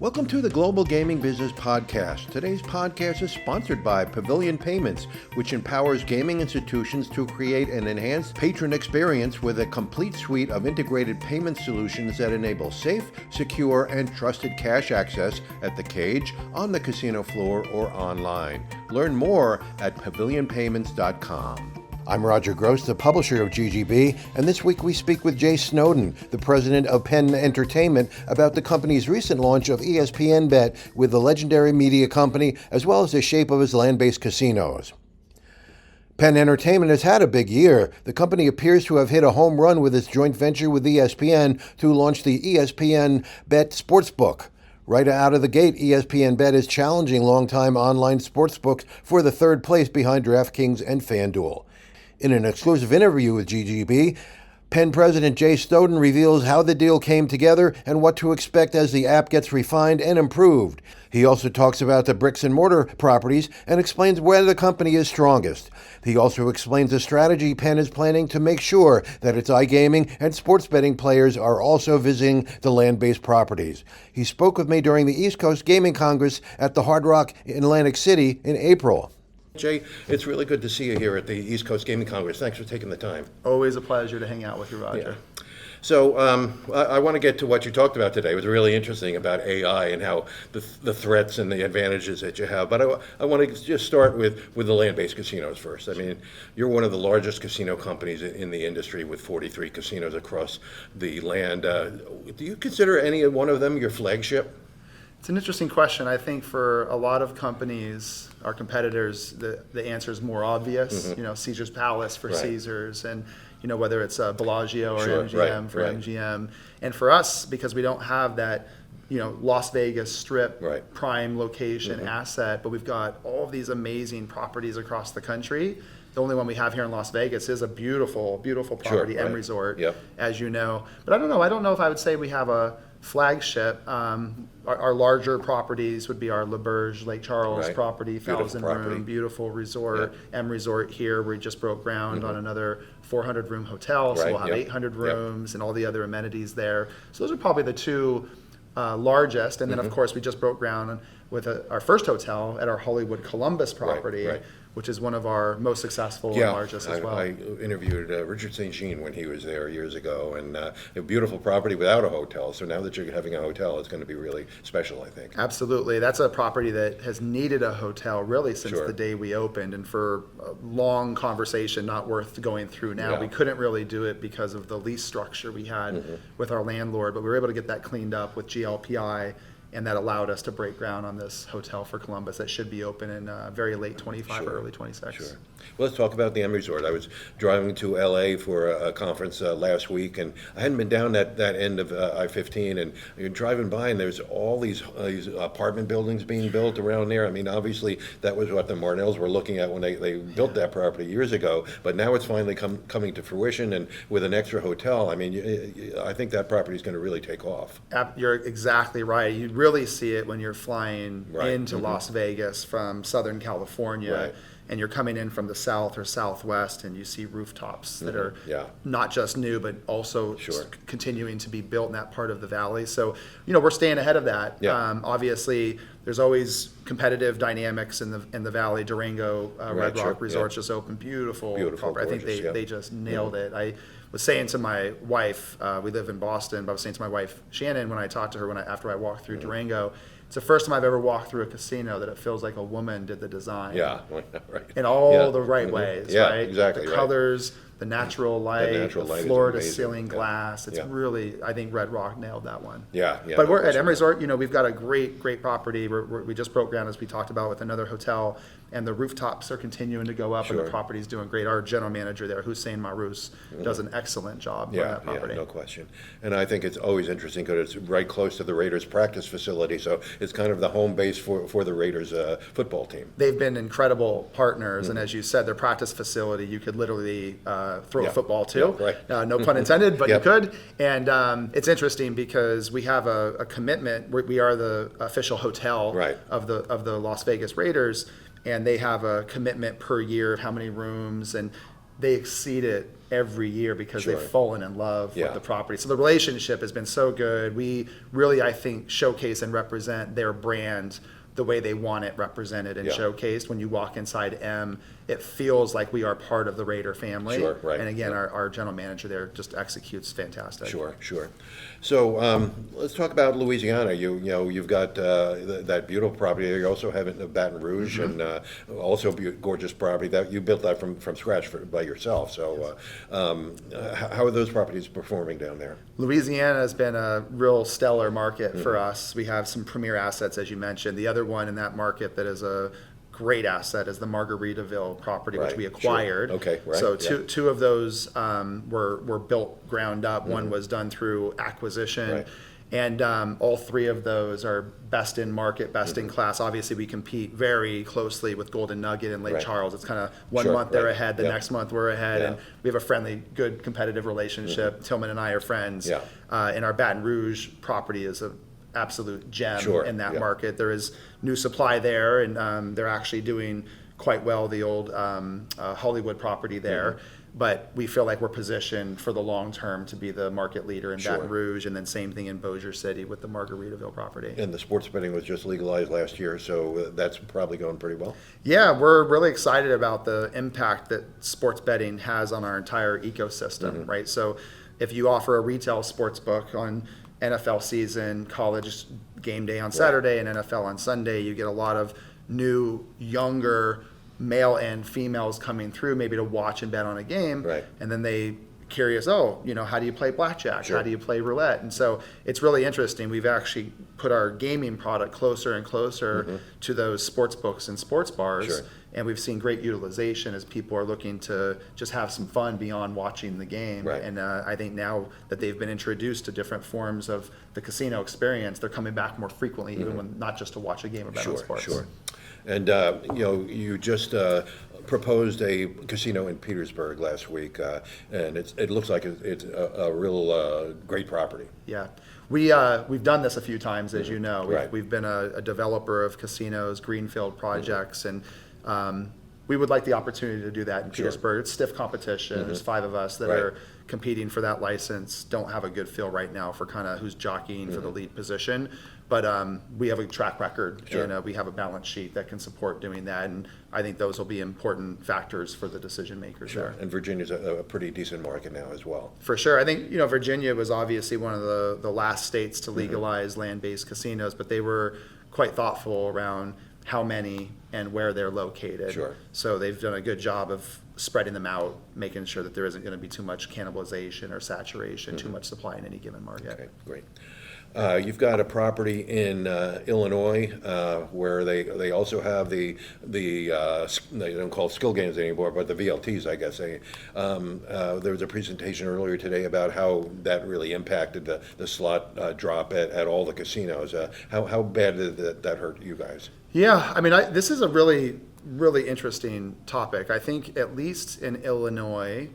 Welcome to the Global Gaming Business Podcast. Today's podcast is sponsored by Pavilion Payments, which empowers gaming institutions to create an enhanced patron experience with a complete suite of integrated payment solutions that enable safe, secure, and trusted cash access at the cage, on the casino floor, or online. Learn more at pavilionpayments.com. I'm Roger Gros, the publisher of GGB, and this week we speak with Jay Snowden, the president of Penn Entertainment, about the company's recent launch of ESPN Bet with the legendary media company, as well as the shape of its land-based casinos. Penn Entertainment has had a big year. The company appears to have hit a home run with its joint venture with ESPN to launch the ESPN Bet sportsbook. Right out of the gate, ESPN Bet is challenging longtime online sportsbooks for the third place behind DraftKings and FanDuel. In an exclusive interview with GGB, Penn President Jay Snowden reveals how the deal came together and what to expect as the app gets refined and improved. He also talks about the bricks-and-mortar properties and explains where the company is strongest. He also explains the strategy Penn is planning to make sure that its iGaming and sports betting players are also visiting the land-based properties. He spoke with me during the East Coast Gaming Congress at the Hard Rock in Atlantic City in April. Jay, it's really good to see you here at the East Coast Gaming Congress. Thanks for taking the time. Always a pleasure to hang out with you, Roger. Yeah. So I want to get to what you talked about today. It was really interesting about AI and how the threats and the advantages that you have. But I want to just start with the land-based casinos first. I mean, you're one of the largest casino companies in the industry with 43 casinos across the land. Do you consider any one of them your flagship? It's an interesting question. I think for a lot of companies, our competitors, the answer is more obvious. Mm-hmm. You know, Caesar's Palace for Caesars, and you know, whether it's Bellagio or MGM for MGM. And for us, because we don't have that, you know, Las Vegas Strip prime location asset, but we've got all of these amazing properties across the country. The only one we have here in Las Vegas is a beautiful, beautiful property, M Resort, as you know. But I don't know if I would say we have a flagship. Our larger properties would be our LaBerge Lake Charles property, 1,000-room, beautiful resort, M Resort here. We just broke ground on another 400-room hotel, so we'll have 800 rooms and all the other amenities there. So those are probably the two largest. And then, of course, we just broke ground with our first hotel at our Hollywood Columbus property, which is one of our most successful and largest as well. I interviewed Richard St. Jean when he was there years ago, and a beautiful property without a hotel. So now that you're having a hotel, it's going to be really special, I think. Absolutely. That's a property that has needed a hotel really since the day we opened, and for a long conversation, not worth going through now. We couldn't really do it because of the lease structure we had with our landlord, but we were able to get that cleaned up with GLPI, and that allowed us to break ground on this hotel for Columbus that should be open in very late 25 or early 26. Sure. Well, let's talk about the M Resort. I was driving to LA for a conference last week, and I hadn't been down that end of I-15, and you're driving by, and there's all these apartment buildings being built around there. I mean, obviously, that was what the Marnells were looking at when they built that property years ago, but now it's finally coming to fruition, and with an extra hotel, I mean, I think that property is going to really take off. You're exactly right. You really see it when you're flying into Las Vegas from Southern California, and you're coming in from the south or southwest, and you see rooftops that are not just new, but also continuing to be built in that part of the valley. So, you know, we're staying ahead of that. Obviously, there's always competitive dynamics in the valley. Durango Red Rock Resorts just opened, beautiful property. I think they just nailed it. I was saying to my wife, we live in Boston, but I was saying to my wife Shannon when I talked to her after I walked through Durango, it's the first time I've ever walked through a casino that it feels like a woman did the design. In all the right ways, right? Exactly. The colors, the natural light, the floor-to-ceiling glass. It's really, I think Red Rock nailed that one. But we're at M Resort. You know, we've got a great property. We just broke ground, as we talked about, with another hotel, and the rooftops are continuing to go up, and the property's doing great. Our general manager there, Hussein Marous, does an excellent job on that property. No question. And I think it's always interesting because it's right close to the Raiders' practice facility, so it's kind of the home base for the Raiders football team. They've been incredible partners, and as you said, their practice facility, you could literally throw a football to. No pun intended, but you could. And it's interesting because we have a commitment. We are the official hotel of the Las Vegas Raiders, and they have a commitment per year of how many rooms, and they exceed it every year because Sure. they've fallen in love Yeah. with the property. So the relationship has been so good. We really, I think, showcase and represent their brand the way they want it represented and Yeah. showcased. When you walk inside M, it feels like we are part of the Raider family. Sure, right. And again, Yeah. our general manager there just executes fantastic. Sure. So let's talk about Louisiana. You've got that beautiful property there. You also have it in Baton Rouge, and also gorgeous property that you built that from scratch by yourself. So how are those properties performing down there? Louisiana has been a real stellar market for us. We have some premier assets, as you mentioned. The other one in that market that is a great asset is the Margaritaville property, which Right, we acquired. sure. Okay, right, So yeah. two of those were built ground up. One was done through acquisition. Right. And all three of those are best in market, best in class. Obviously, we compete very closely with Golden Nugget and Lake Right. Charles. It's kind of one Sure, month they're right. ahead, the Yeah. next month we're ahead, Yeah. and we have a friendly, good, competitive relationship. Tillman and I are friends. Yeah. And our Baton Rouge property is a absolute gem Sure, in that yeah. market. There is new supply there, and they're actually doing quite well, the old Hollywood property there. But we feel like we're positioned for the long term to be the market leader in Sure. Baton Rouge, and then same thing in Bossier City with the Margaritaville property. And the sports betting was just legalized last year, so that's probably going pretty well. Yeah, we're really excited about the impact that sports betting has on our entire ecosystem, right? So if you offer a retail sports book on NFL season, college game day on Saturday, and NFL on Sunday, you get a lot of new, younger male and females coming through maybe to watch and bet on a game. Right. And then they curious, how do you play blackjack? Sure. How do you play roulette? And so it's really interesting. We've actually put our gaming product closer and closer to those sports books and sports bars. Sure. And we've seen great utilization as people are looking to just have some fun beyond watching the game. Right. And I think now that they've been introduced to different forms of the casino experience, they're coming back more frequently, even when not just to watch a game or bet on sports. Sure. And you just proposed a casino in Petersburg last week, and it looks like it's a real great property. Yeah, we've done this a few times, as you know. Right. We've been a developer of casinos, greenfield projects, and we would like the opportunity to do that in Petersburg. It's stiff competition. There's 5 of us that Right. are competing for that license. Don't have a good feel right now for kind of who's jockeying for the lead position, but we have a track record, Sure. and we have a balance sheet that can support doing that. And I think those will be important factors for the decision makers there. And Virginia's a pretty decent market now as well. For sure. I think, Virginia was obviously one of the last states to legalize land-based casinos, but they were quite thoughtful around how many and where they're located. Sure. So they've done a good job of spreading them out, making sure that there isn't going to be too much cannibalization or saturation, too much supply in any given market. Okay, great. You've got a property in Illinois where they also have the they don't call it skill games anymore, but the VLTs, I guess. There was a presentation earlier today about how that really impacted the slot drop at all the casinos. How bad did that hurt you guys? Yeah, I mean, this is a really, really interesting topic. I think at least in Illinois,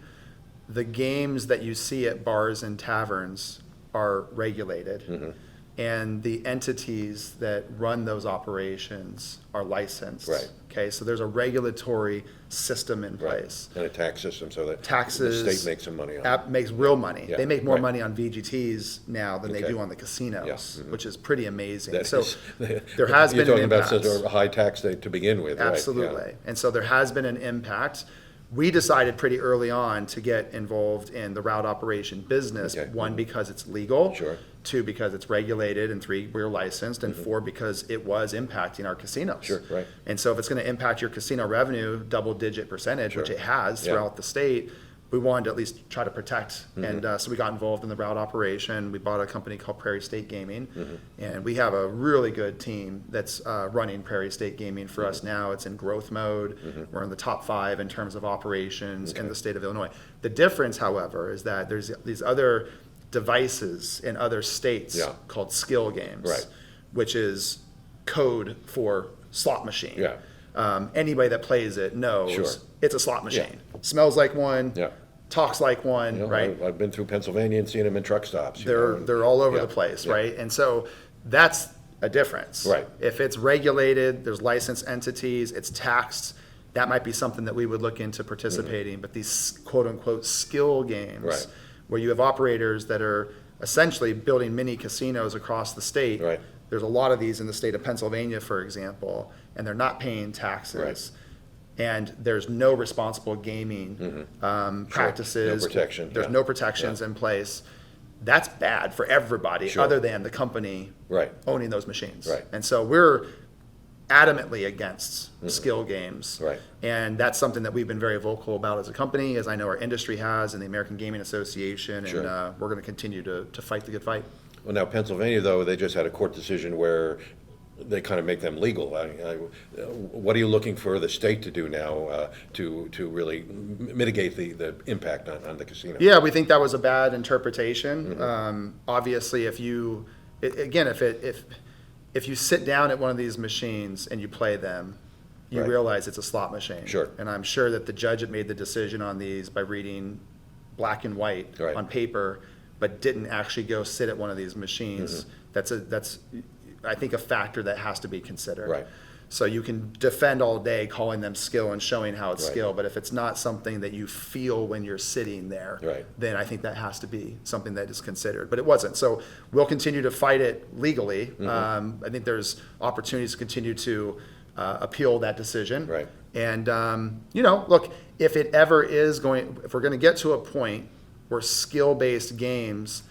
the games that you see at bars and taverns are regulated, and the entities that run those operations are licensed. Right. Okay, so there's a regulatory system in place. And a tax system so that Taxes, the state makes some money on it. Makes real money. Yeah, They make more right. money on VGTs now than they Okay. do on the casinos, Yeah, which is pretty amazing. That So is- there has you're been an talking about impact. such a high tax state to begin with, right? Absolutely. Yeah. And so there has been an impact. We decided pretty early on to get involved in the route operation business. Okay. 1, because it's legal. Sure. 2, because it's regulated. And 3, we're licensed. And 4, because it was impacting our casinos. Sure, right. And so if it's going to impact your casino revenue, double-digit percentage, which Sure. it has Yeah. throughout the state, we wanted to at least try to protect. And so we got involved in the route operation. We bought a company called Prairie State Gaming. And we have a really good team that's running Prairie State Gaming for us now. It's in growth mode. We're in the top 5 in terms of operations in the state of Illinois. The difference, however, is that there's these other devices in other states Yeah. called skill games, Right. which is code for slot machine. Yeah. Anybody that plays it knows Sure. it's a slot machine. Smells like one, Yeah. talks like one, You know, right? I've been through Pennsylvania and seen them in truck stops. They're all over Yeah. the place, Yeah. right? And so that's a difference. Right. If it's regulated, there's licensed entities, it's taxed, that might be something that we would look into participating. But these quote unquote skill games, where you have operators that are essentially building mini casinos across the state. Right. There's a lot of these in the state of Pennsylvania, for example, and they're not paying taxes. And there's no responsible gaming practices. No protection. There's no protections in place. That's bad for everybody other than the company owning those machines. And so we're adamantly against skill games. And that's something that we've been very vocal about as a company, as I know our industry has, and the American Gaming Association, and we're going to continue to fight the good fight. Well, now Pennsylvania, though, they just had a court decision where they kind of make them legal. What are you looking for the state to do now to really mitigate the impact on the casino? Yeah, we think that was a bad interpretation. Obviously, if you sit down at one of these machines and you play them, you realize it's a slot machine. And I'm sure that the judge had made the decision on these by reading black and white on paper, but didn't actually go sit at one of these machines. That's I think a factor that has to be considered. So you can defend all day calling them skill and showing how it's skill, but if it's not something that you feel when you're sitting there, then I think that has to be something that is considered. But it wasn't. So we'll continue to fight it legally. I think there's opportunities to continue to appeal that decision. And look, if it ever is if we're going to get to a point where skill-based games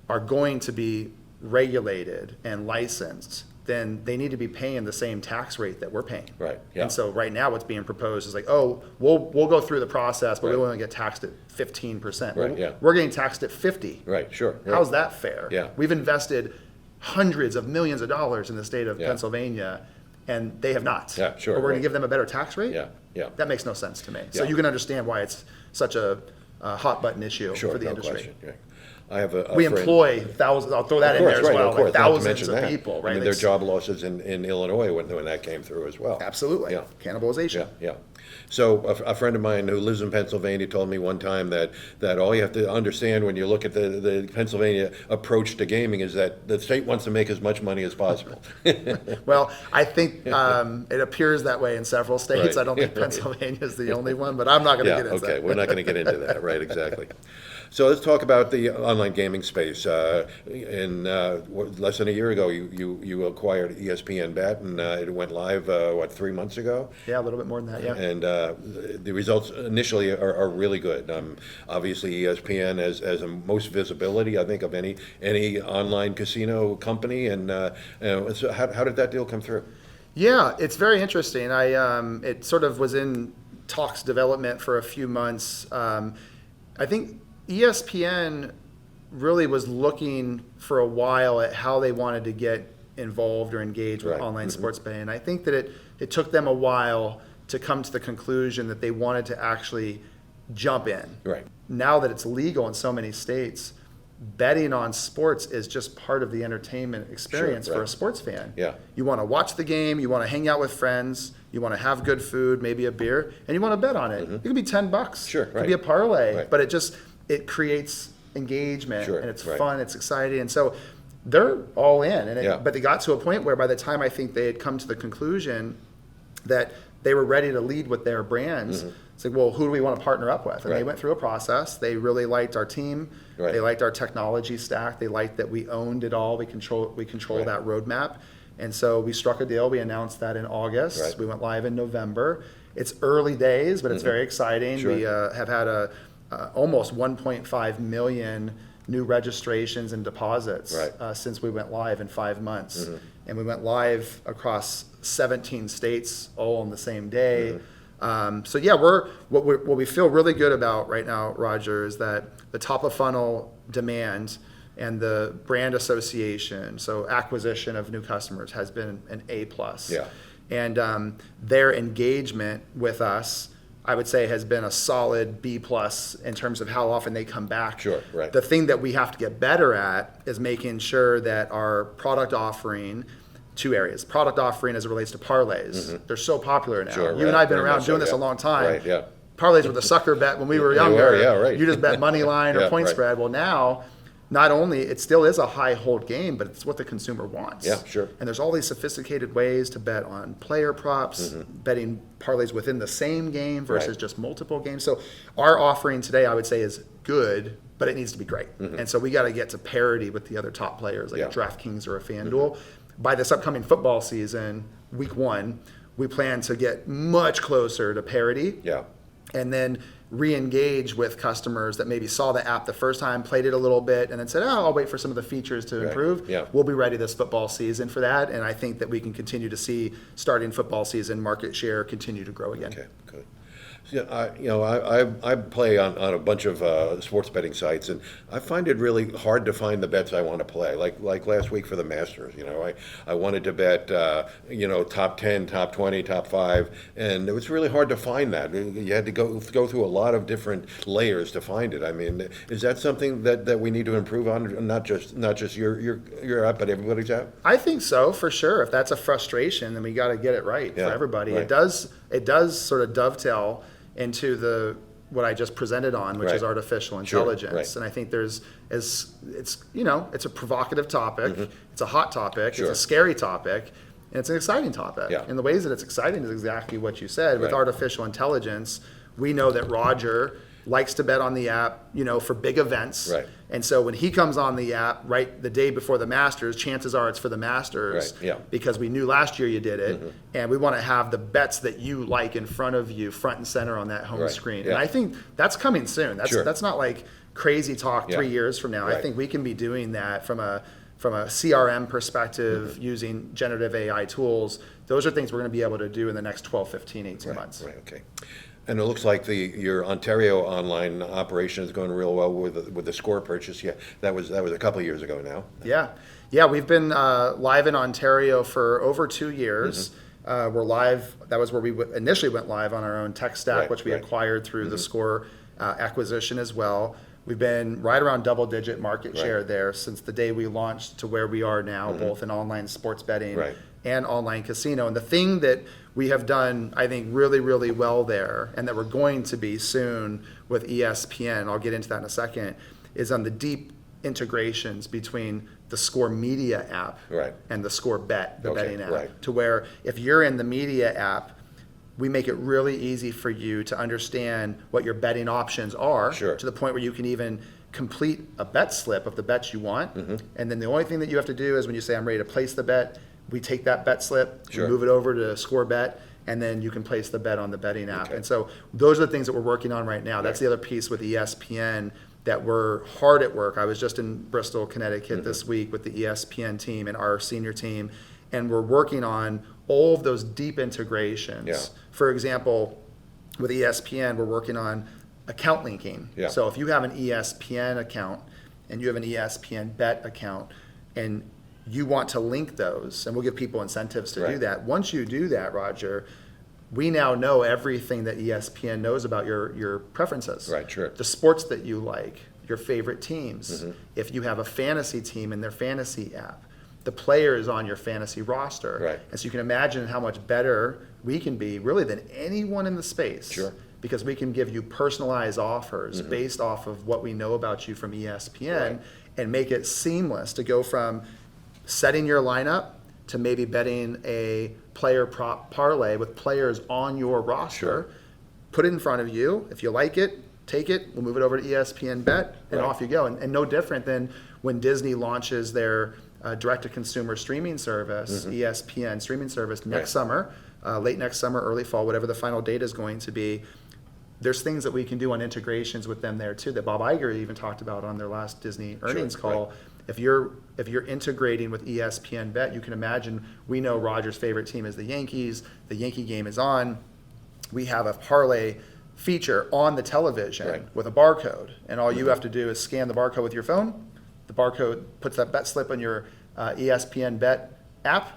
are going to be regulated and licensed, then they need to be paying the same tax rate that we're paying. And so right now what's being proposed is like, oh, we'll go through the process, but we only get taxed at 15%. We're getting taxed at 50%. How's that fair? We've invested hundreds of millions of dollars in the state of Pennsylvania, and they have not. But we're going to give them a better tax rate? That makes no sense to me. So you can understand why it's such a hot button issue for the industry. I have a we friend, employ thousands. I'll throw that in there as well. Like thousands of people, right? I mean, there are job losses in Illinois when that came through as well. Absolutely. Cannibalization. So a friend of mine who lives in Pennsylvania told me one time that all you have to understand when you look at the Pennsylvania approach to gaming is that the state wants to make as much money as possible. Well, I think it appears that way in several states. I don't think Pennsylvania is the only one, but I'm not going to get into that. Okay, we're not going to get into that. Right, exactly. So let's talk about the online gaming space. In less than a year ago, you acquired ESPN Bet, and it went live 3 months ago? Yeah, a little bit more than that. Yeah. And the results initially are really good. Obviously, ESPN has the most visibility, I think, of any online casino company. And so how did that deal come through? Yeah, it's very interesting. It sort of was in talks development for a few months. I think ESPN really was looking for a while at how they wanted to get involved or engaged with online sports betting. And I think that it took them a while to come to the conclusion that they wanted to actually jump in. Now that it's legal in so many states, betting on sports is just part of the entertainment experience for a sports fan. You want to watch the game, you want to hang out with friends, you want to have good food, maybe a beer, and you want to bet on it. It could be $10. It could be a parlay, but it creates engagement and it's fun, it's exciting, and so they're all in. And but they got to a point where by the time I think they had come to the conclusion that they were ready to lead with their brands, it's like, well, who do we want to partner up with? And they went through a process. They really liked our team. They liked our technology stack. They liked that we owned it all. We control that roadmap. And so we struck a deal. We announced that in August. We went live in November. It's early days, but it's very exciting. We have had almost 1.5 million new registrations and deposits since we went live in 5 months. And we went live across 17 states all on the same day. So yeah, what we feel really good about right now, Roger, is that the top of funnel demand and the brand association, so acquisition of new customers, has been an A+. And their engagement with us, I would say, has been a solid B+ in terms of how often they come back. The thing that we have to get better at is making sure that our product offering, two areas. Product offering as it relates to parlays. They're so popular now. You and I have been around doing this a long time. Parlays were the sucker bet when we were younger. You just bet money line or point spread. Well, now not only, it still is a high hold game, but it's what the consumer wants. Yeah, sure. And there's all these sophisticated ways to bet on player props, betting parlays within the same game versus just multiple games. So our offering today, I would say, is good, but it needs to be great. And so we got to get to parity with the other top players like a DraftKings or a FanDuel. By this upcoming football season, week 1, we plan to get much closer to parity. Yeah. And then re-engage with customers that maybe saw the app the first time, played it a little bit, and then said, I'll wait for some of the features to improve. Yeah. We'll be ready this football season for that. And I think that we can continue to see, starting football season, market share continue to grow again. Okay, good. I play on a bunch of sports betting sites, and I find it really hard to find the bets I want to play. Like last week for the Masters, I wanted to bet top 10, top 20, top 5, and it was really hard to find that. You had to go through a lot of different layers to find it. I mean, is that something that we need to improve on? Not just your app, but everybody's app. I think so, for sure. If that's a frustration, then we got to get it right for everybody. Right. It does sort of dovetail into what I just presented on, which is artificial intelligence. Right. And I think it's a provocative topic, it's a hot topic, it's a scary topic, and it's an exciting topic. Yeah. And the ways that it's exciting is exactly what you said. With artificial intelligence, we know that Roger likes to bet on the app, for big events. Right. And so when he comes on the app right the day before the Masters, chances are it's for the Masters because we knew last year you did it. And we want to have the bets that you like in front of you, front and center on that home screen. Yeah. And I think that's coming soon. That's not like crazy talk 3 years from now. Right. I think we can be doing that from a CRM perspective, using generative AI tools. Those are things we're going to be able to do in the next 12, 15, 18 months. Right, okay. And it looks like your Ontario online operation is going real well with the score purchase. Yeah, that was a couple of years ago now. Yeah, we've been live in Ontario for over 2 years. We're live. That was where we initially went live on our own tech stack, which we acquired through the score acquisition as well. We've been right around double-digit market share there since the day we launched to where we are now, both in online sports betting and online casino. And the thing that we have done, I think, really, really well there, and that we're going to be soon with ESPN, I'll get into that in a second, is on the deep integrations between the Score Media app and the Score Bet, the betting app, to where if you're in the media app, we make it really easy for you to understand what your betting options are, to the point where you can even complete a bet slip of the bets you want. And then the only thing that you have to do is when you say, I'm ready to place the bet, we take that bet slip, we move it over to Score Bet, and then you can place the bet on the betting app. And so those are the things that we're working on right now. That's the other piece with ESPN that we're hard at work. I was just in Bristol, Connecticut this week with the ESPN team and our senior team, and we're working on all of those deep integrations. For example, with ESPN, we're working on account linking. So if you have an ESPN account and you have an ESPN Bet account, and you want to link those, and we'll give people incentives to do that. Once you do that, Roger, we now know everything that ESPN knows about your preferences. The sports that you like, your favorite teams. If you have a fantasy team in their fantasy app, the players on your fantasy roster. And so you can imagine how much better we can be really than anyone in the space. Because we can give you personalized offers based off of what we know about you from ESPN and make it seamless to go from setting your lineup to maybe betting a player prop parlay with players on your roster. Put it in front of you. If you like it, take it. We'll move it over to ESPN Bet, and off you go. And no different than when Disney launches their direct-to-consumer streaming service, ESPN streaming service, next summer, late next summer, early fall, whatever the final date is going to be. There's things that we can do on integrations with them there too that Bob Iger even talked about on their last Disney earnings call. If you're integrating with ESPN Bet, you can imagine, we know Roger's favorite team is the Yankees. The Yankee game is on. We have a parlay feature on the television with a barcode, and all you have to do is scan the barcode with your phone. The barcode puts that bet slip on your ESPN Bet app,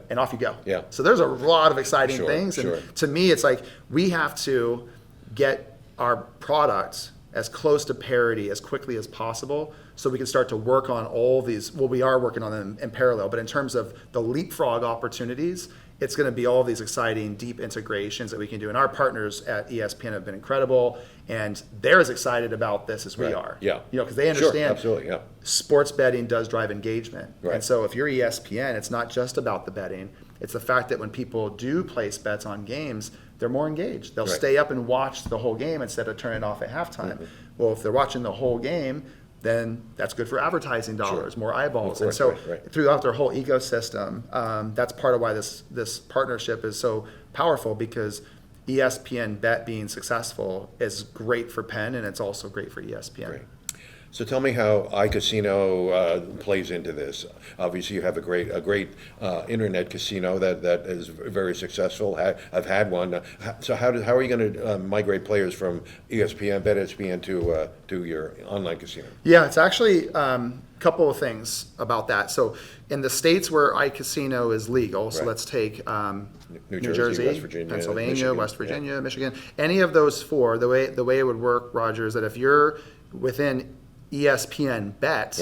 and off you go. So there's a lot of exciting things, and to me, it's like we have to get our products as close to parity as quickly as possible so we can start to work on all these. Well, we are working on them in parallel, but in terms of the leapfrog opportunities, it's going to be all these exciting deep integrations that we can do. And our partners at ESPN have been incredible, and they're as excited about this as we are. Yeah. Because they understand absolutely, sports betting does drive engagement. Right. And so if you're ESPN, it's not just about the betting. It's the fact that when people do place bets on games, they're more engaged. They'll stay up and watch the whole game instead of turning it off at halftime. Well, if they're watching the whole game, then that's good for advertising dollars, more eyeballs. Course, and so throughout their whole ecosystem, that's part of why this partnership is so powerful, because ESPN Bet being successful is great for Penn, and it's also great for ESPN. Great. So tell me how iCasino plays into this. Obviously, you have a great internet casino that is very successful. I've had one. So how are you going to migrate players from ESPN, Bet ESPN to your online casino? Yeah, it's actually a couple of things about that. So in the states where iCasino is legal, so let's take New Jersey, West Virginia, Pennsylvania, Michigan, West Virginia, Michigan, any of those four, the way it would work, Roger, is that if you're within ESPN Bet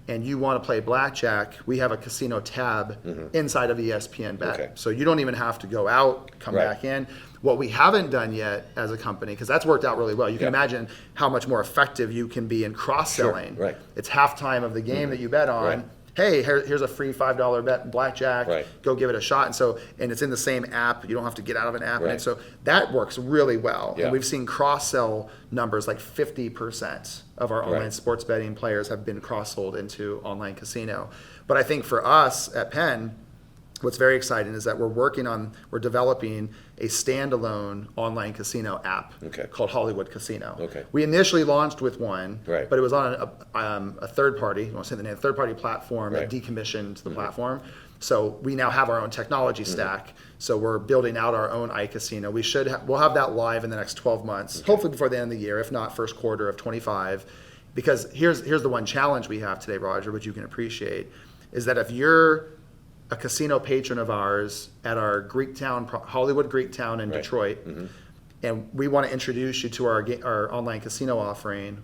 and you want to play blackjack, we have a casino tab inside of ESPN Bet. Okay. So you don't even have to go out, come back in. What we haven't done yet as a company, because that's worked out really well, you can imagine how much more effective you can be in cross-selling. Sure. Right. It's halftime of the game that you bet on. Right. Hey, here's a free $5 bet in blackjack. Right. Go give it a shot. And it's in the same app. You don't have to get out of an app. Right. And so that works really well. Yeah. And we've seen cross-sell numbers like 50% of our online sports betting players have been cross-sold into online casino. But I think for us at Penn, what's very exciting is that we're developing a standalone online casino app called Hollywood Casino. Okay. We initially launched with one, Right. but it was on a third party, you want to say the name, third party platform that Right. decommissioned the platform. So we now have our own technology stack. So we're building out our own iCasino. We'll have that live in the next 12 months, hopefully before the end of the year, if not first quarter of 25. Because here's the one challenge we have today, Roger, which you can appreciate, is that if you're a casino patron of ours at our Hollywood Greektown in Detroit, and we want to introduce you to our online casino offering,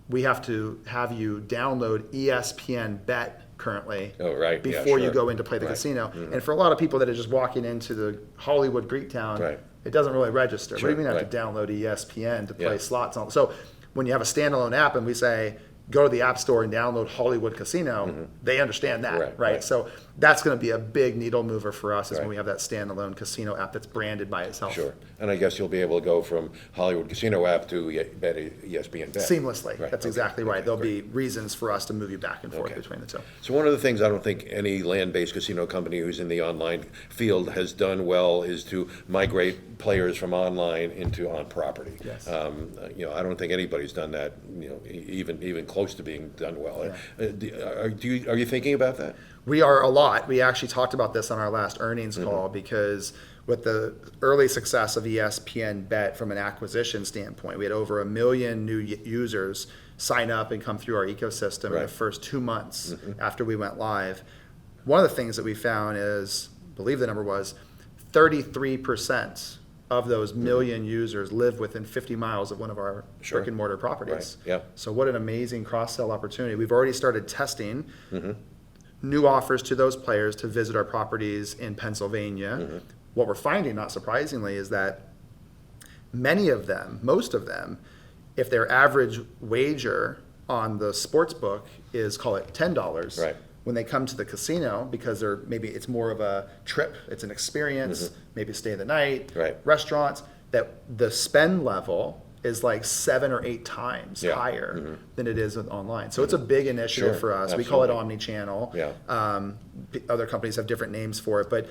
we have to have you download ESPN Bet currently before you go in to play the casino. And for a lot of people that are just walking into the Hollywood Greektown, it doesn't really register. Sure. What do you mean have to download ESPN to play slots on? So when you have a standalone app and we say, go to the App Store and download Hollywood Casino, they understand that, right? So that's going to be a big needle mover for us is when we have that standalone casino app that's branded by itself. Sure. And I guess you'll be able to go from Hollywood Casino app to ESPN Bet. Seamlessly. Right. That's exactly right. There'll be reasons for us to move you back and forth between the two. So one of the things I don't think any land-based casino company who's in the online field has done well is to migrate players from online into on property. Yes. I don't think anybody's done that, even close to being done well. Yeah. Are you thinking about that? We are a lot. We actually talked about this on our last earnings call because with the early success of ESPN Bet from an acquisition standpoint, we had over 1 million new users sign up and come through our ecosystem in the first 2 months after we went live. One of the things that we found is, I believe the number was 33% of those million users live within 50 miles of one of our brick and mortar properties. Right. Yeah. So what an amazing cross-sell opportunity. We've already started testing new offers to those players to visit our properties in Pennsylvania. What we're finding, not surprisingly, is that most of them, if their average wager on the sports book is, call it $10, when they come to the casino, because maybe it's more of a trip, it's an experience, maybe stay the night, restaurants, that the spend level is like 7 or 8 times higher than it is online. So it's a big initiative for us. Absolutely. We call it omni-channel. Other companies have different names for it, but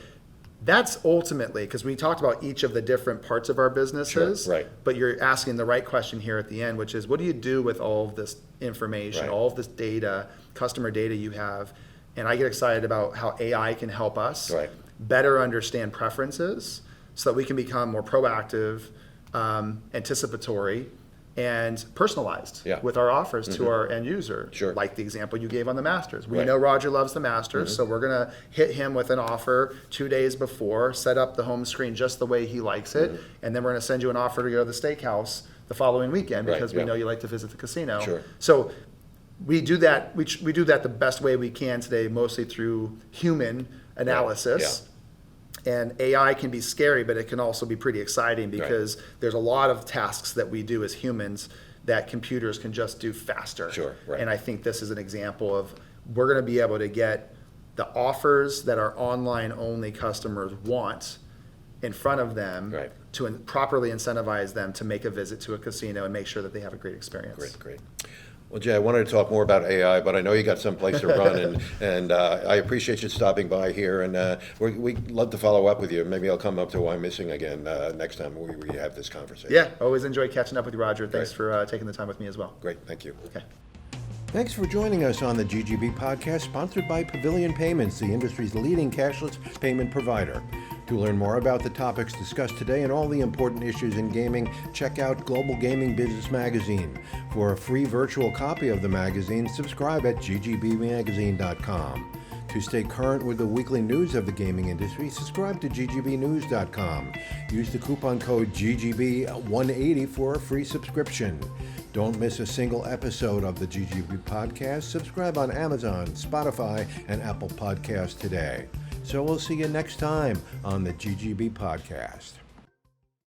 that's ultimately, because we talked about each of the different parts of our businesses, but you're asking the right question here at the end, which is what do you do with all of this information, all of this data, customer data you have? And I get excited about how AI can help us better understand preferences so that we can become more proactive, anticipatory, and personalized with our offers to our end user. Like the example you gave on the Masters. We know Roger loves the Masters, so we're going to hit him with an offer 2 days before, set up the home screen just the way he likes it, and then we're going to send you an offer to go to the steakhouse the following weekend because we know you like to visit the casino. So we do that. We do that the best way we can today, mostly through human analysis. And AI can be scary, but it can also be pretty exciting because there's a lot of tasks that we do as humans that computers can just do faster. Sure, right. And I think this is an example of we're going to be able to get the offers that our online-only customers want in front of them to properly incentivize them to make a visit to a casino and make sure that they have a great experience. Great. Well, Jay, I wanted to talk more about AI, but I know you got someplace to run, and I appreciate you stopping by here, and we'd love to follow up with you. Maybe I'll come up to Why Missing again next time we have this conversation. Yeah, always enjoy catching up with you, Roger. Thanks for taking the time with me as well. Great, thank you. Okay. Thanks for joining us on the GGB Podcast, sponsored by Pavilion Payments, the industry's leading cashless payment provider. To learn more about the topics discussed today and all the important issues in gaming, check out Global Gaming Business Magazine. For a free virtual copy of the magazine, subscribe at ggbmagazine.com. To stay current with the weekly news of the gaming industry, subscribe to ggbnews.com. Use the coupon code GGB180 for a free subscription. Don't miss a single episode of the GGB Podcast. Subscribe on Amazon, Spotify, and Apple Podcasts today. So we'll see you next time on the GGB Podcast.